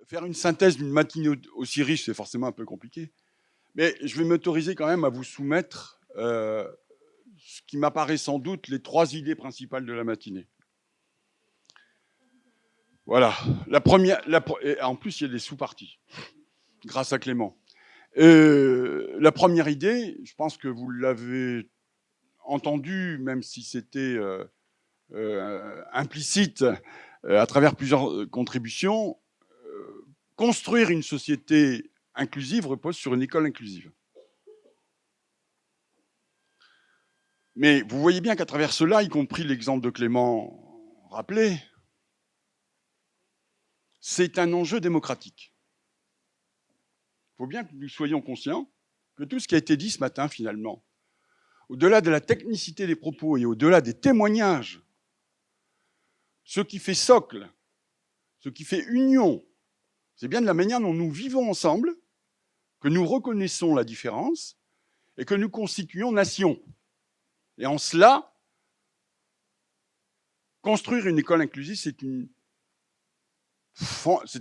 faire une synthèse d'une matinée aussi riche, c'est forcément un peu compliqué. Mais je vais m'autoriser quand même à vous soumettre ce qui m'apparaît sans doute les 3 idées principales de la matinée. Voilà. La première, et en plus, il y a des sous-parties, grâce à Clément. La première idée, je pense que vous l'avez entendu, même si c'était implicite à travers plusieurs contributions, construire une société inclusive repose sur une école inclusive. Mais vous voyez bien qu'à travers cela, y compris l'exemple de Clément rappelé, c'est un enjeu démocratique. Il faut bien que nous soyons conscients que tout ce qui a été dit ce matin, finalement, au-delà de la technicité des propos et au-delà des témoignages, ce qui fait socle, ce qui fait union, c'est bien de la manière dont nous vivons ensemble, que nous reconnaissons la différence et que nous constituons nation. Et en cela, construire une école inclusive, c'est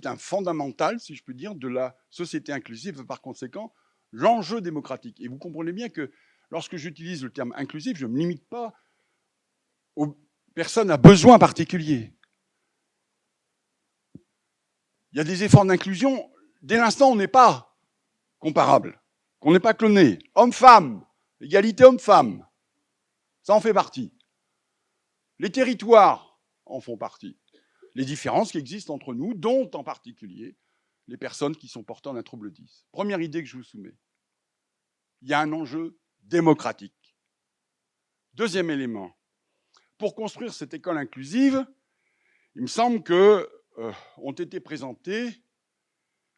un fondamental, si je peux dire, de la société inclusive, par conséquent, l'enjeu démocratique. Et vous comprenez bien que lorsque j'utilise le terme inclusif, je ne me limite pas aux personnes à besoins particuliers. Il y a des efforts d'inclusion, dès l'instant où on n'est pas comparable, qu'on n'est pas cloné. Homme-femme, égalité homme-femme, ça en fait partie. Les territoires en font partie. Les différences qui existent entre nous, dont en particulier les personnes qui sont porteurs d'un trouble 10. Première idée que je vous soumets. Il y a un enjeu démocratique. Deuxième élément. Pour construire cette école inclusive, il me semble que ont été présentés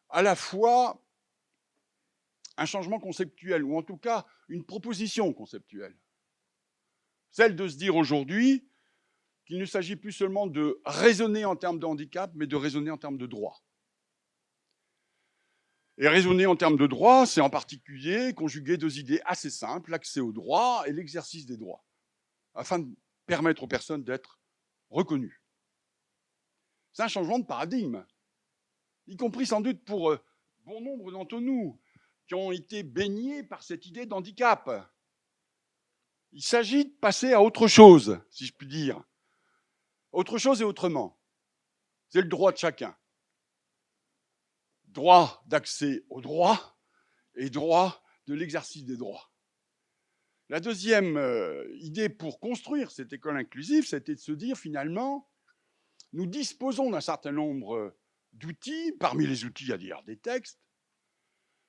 à la fois un changement conceptuel, ou en tout cas une proposition conceptuelle. Celle de se dire aujourd'hui qu'il ne s'agit plus seulement de raisonner en termes de handicap, mais de raisonner en termes de droit. Et raisonner en termes de droit, c'est en particulier conjuguer 2 idées assez simples, l'accès aux droits et l'exercice des droits, afin de permettre aux personnes d'être reconnues. C'est un changement de paradigme, y compris sans doute pour bon nombre d'entre nous qui ont été baignés par cette idée d'handicap. Il s'agit de passer à autre chose, si je puis dire. Autre chose et autrement. C'est le droit de chacun. Droit d'accès aux droits et droit de l'exercice des droits. La deuxième idée pour construire cette école inclusive, c'était de se dire finalement, nous disposons d'un certain nombre d'outils, parmi les outils, il y a d'ailleurs des textes,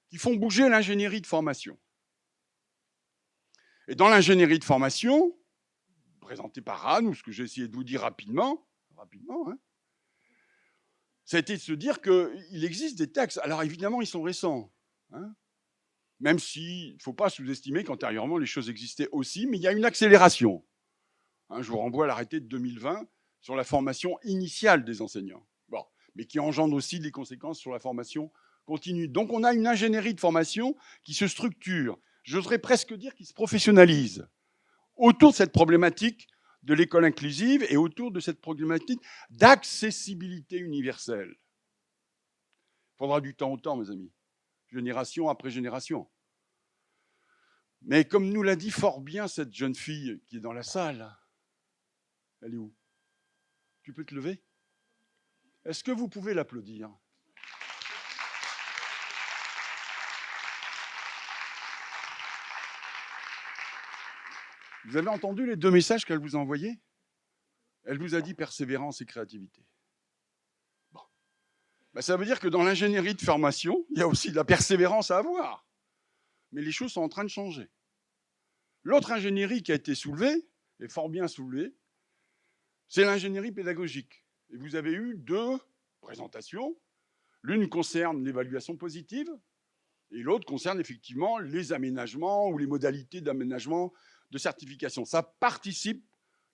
qui font bouger l'ingénierie de formation. Et dans l'ingénierie de formation, présentée par Anne, ou ce que j'ai essayé de vous dire rapidement, hein, ça a été de se dire qu'il existe des textes. Alors évidemment, ils sont récents, hein, même s'il ne faut pas sous-estimer qu'antérieurement, les choses existaient aussi, mais il y a une accélération. Hein, je vous renvoie à l'arrêté de 2020 sur la formation initiale des enseignants, bon, mais qui engendre aussi des conséquences sur la formation continue. Donc on a une ingénierie de formation qui se structure, j'oserais presque dire qui se professionnalise, autour de cette problématique de l'école inclusive et autour de cette problématique d'accessibilité universelle. Il faudra du temps au temps, mes amis, génération après génération. Mais comme nous l'a dit fort bien cette jeune fille qui est dans la salle, elle est où? Tu peux te lever? Est-ce que vous pouvez l'applaudir? Vous avez entendu les 2 messages qu'elle vous a envoyés? Elle vous a dit persévérance et créativité. Bon. Ben, ça veut dire que dans l'ingénierie de formation, il y a aussi de la persévérance à avoir. Mais les choses sont en train de changer. L'autre ingénierie qui a été soulevée, et fort bien soulevée, c'est l'ingénierie pédagogique. Et vous avez eu 2 présentations. L'une concerne l'évaluation positive et l'autre concerne effectivement les aménagements ou les modalités d'aménagement de certification. Ça participe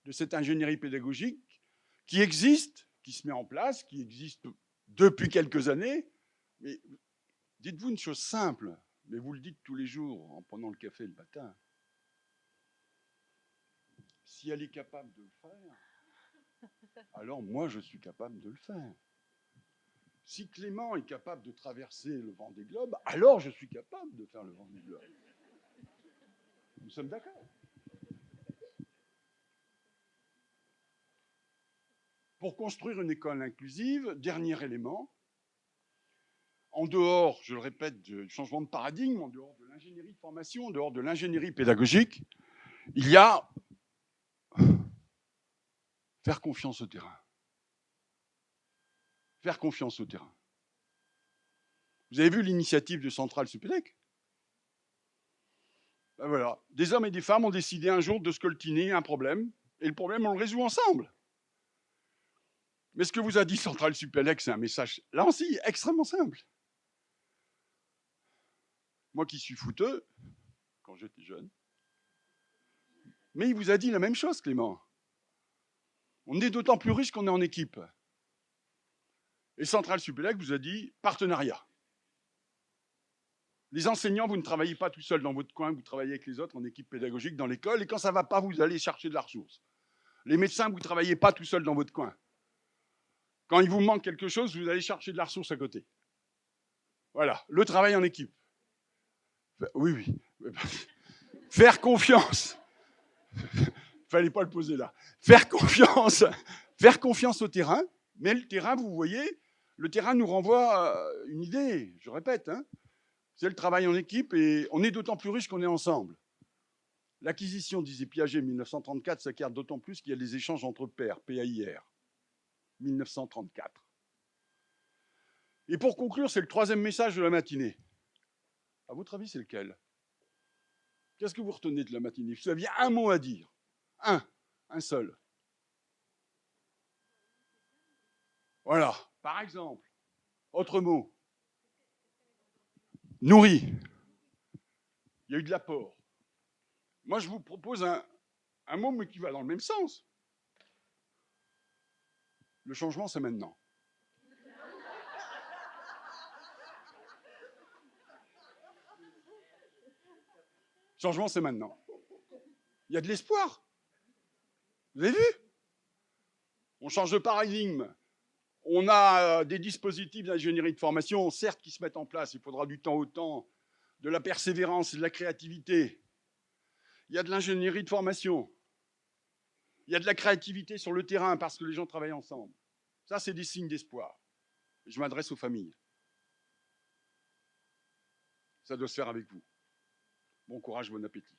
de cette ingénierie pédagogique qui existe, qui se met en place, qui existe depuis quelques années. Mais dites-vous une chose simple, mais vous le dites tous les jours en prenant le café le matin. Si elle est capable de le faire, alors moi je suis capable de le faire. Si Clément est capable de traverser le Vendée Globe, alors je suis capable de faire le Vendée Globe. Nous sommes d'accord. Pour construire une école inclusive, dernier élément, en dehors, je le répète, du changement de paradigme, en dehors de l'ingénierie de formation, en dehors de l'ingénierie pédagogique, il y a faire confiance au terrain. Faire confiance au terrain. Vous avez vu l'initiative de Centrale Supélec? Ben voilà. Des hommes et des femmes ont décidé un jour de scoltiner un problème, et le problème, on le résout ensemble. Mais ce que vous a dit Centrale Supélec, c'est un message, là aussi, extrêmement simple. Moi qui suis footeux, quand j'étais jeune, mais il vous a dit la même chose, Clément. On est d'autant plus riche qu'on est en équipe. Et Centrale Supélec vous a dit partenariat. Les enseignants, vous ne travaillez pas tout seul dans votre coin, vous travaillez avec les autres en équipe pédagogique dans l'école, et quand ça ne va pas, vous allez chercher de la ressource. Les médecins, vous ne travaillez pas tout seul dans votre coin. Quand il vous manque quelque chose, vous allez chercher de la ressource à côté. Voilà, le travail en équipe. Oui, oui. Faire confiance. Fallait pas le poser là. Faire confiance au terrain, mais le terrain, vous voyez, le terrain nous renvoie une idée, je répète, hein, c'est le travail en équipe et on est d'autant plus riche qu'on est ensemble. L'acquisition, disait Piaget, 1934, s'acquiert d'autant plus qu'il y a des échanges entre pairs, PAIR, 1934. Et pour conclure, c'est le troisième message de la matinée. À votre avis, c'est lequel? Qu'est-ce que vous retenez de la matinée? Vous aviez un mot à dire. Un seul. Voilà, par exemple. Autre mot. Nourri. Il y a eu de l'apport. Moi, je vous propose un mot, mais qui va dans le même sens. Le changement, c'est maintenant. Le changement, c'est maintenant. Il y a de l'espoir. Vous avez vu? On change de paradigme. On a des dispositifs d'ingénierie de formation, certes, qui se mettent en place. Il faudra du temps au temps, de la persévérance et de la créativité. Il y a de l'ingénierie de formation. Il y a de la créativité sur le terrain parce que les gens travaillent ensemble. Ça, c'est des signes d'espoir. Je m'adresse aux familles. Ça doit se faire avec vous. Bon courage, bon appétit.